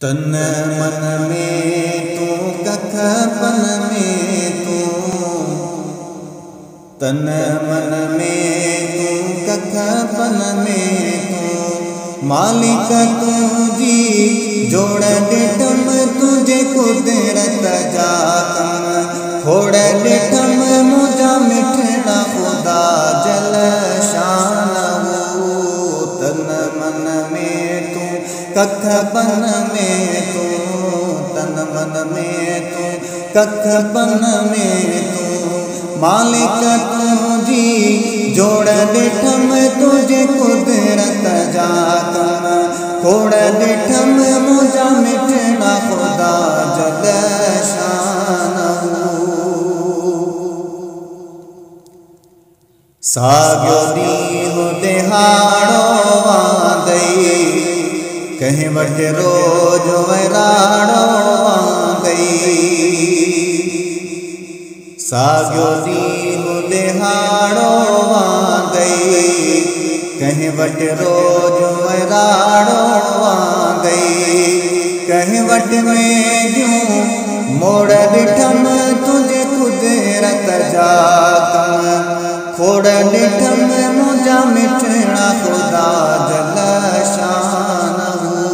तन मन में तू कख पन में तू, तन मन में तू कख पन में तू, मालिक तुझी जोड़ डिठम तुझे कुदरत जा कम, खोड़ डिठम मुझा मिठड़ा खुदा जल शान हो। तन मन में तू कख पन में तू, तन मन में तू कख पन में तू, मालिक तुझी जोड़ डिठम तुझे कुदरत जा कम, खोड़ डिठम मुझा मिठड़ा खुदा जल शान हो। साग्यो ॾींहुं दिहाड़ो वांदई, कहीं वट रोज वैराड़ो वांदई। साग्यो ॾींहुं दिहाड़ो वांदई, कहीं वट रोज वैराड़ो वांदई। कहीं वट में जूं मोड़ डिठम तुझे कुदरत जा कम, खोड़ डिठम मुझा मिठड़ा खुदा जल शान हो।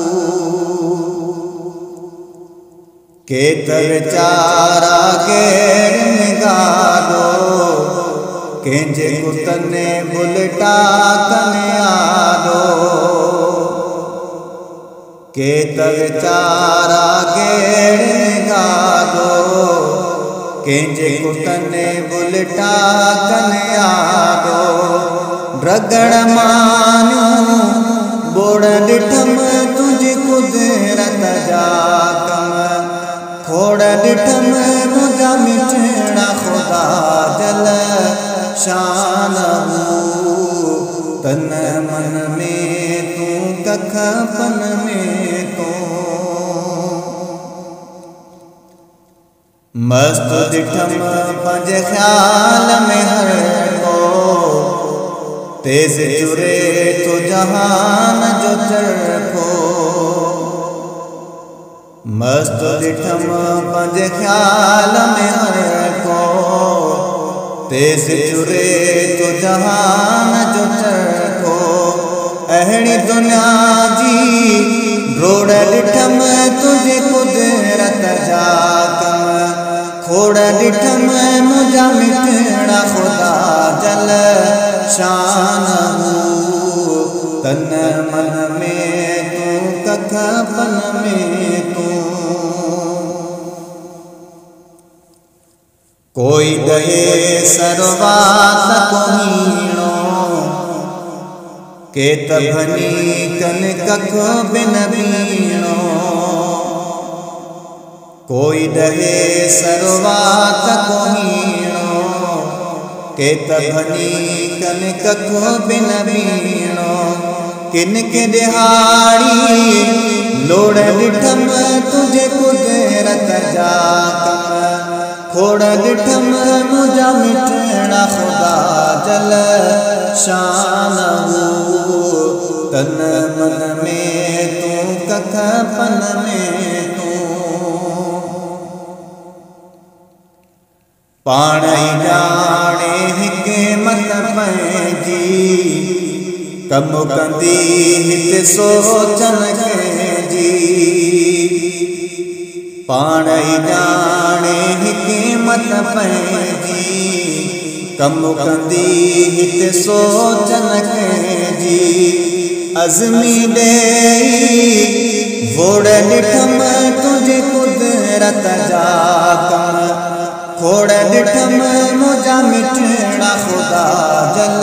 केत वीचारा गेड़ निगारो, कंहिंजे कुतने बुलटा कने आदो। केत वीचारा गेड़ निगारो, कंहिंजे कुतने बुलटा कने आदो। रगड़ मानियो बोड़ डिठम तुझे कुदरत जा कम, खोड़ डिठम मुझा मिठड़ा खुदा जल शान हो। तन मन में तू कख पन में तू, मस्त डिठम पंज ख्याल में हर को, तेज चुरे तो जहान जो चरखो। मस्त डिठम पंज ख्याल में हर को, तेज चुरे तो जहान जो चरखो। अहड़ी दुनिया जी रोड़ डिठम तुझे कुदरत जा कम, खोड़ डिठम मुझा मिठड़ा खुदा जल शान हो। तन मन में तू कख पन में तू, कोई दये सरवात कोहीणो, केत भनी कन कख बिन बीणो। कोई दहे सरवात कोहीणो, केत भनी कन कख बिन बीणो। किनके दिहाड़ी लोड़ डिठम तुझे कुदरत जा कम, खोड़ डिठम मुझा मिठड़ा खुदा जल शान हो। तन मन में तू कख पन में तू, पाणई जाने हिकमत पंहिंजी, कम कंदी हित सोचन कंहिंजी। पाणई जाने हिकमत पंहिंजी, कम कंदी हित सोचन कंहिंजी। अज़मी ॾेई वोड़ डिठम तुझे कुदरत जा कम, खोड़ डिठम मुझा मिठड़ा खुदा जल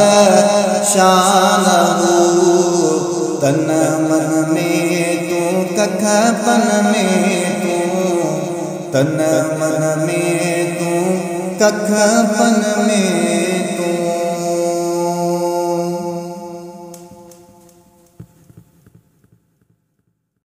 शान हो। तन मन में तू कख पन में तू, तन मन में तू कख पन में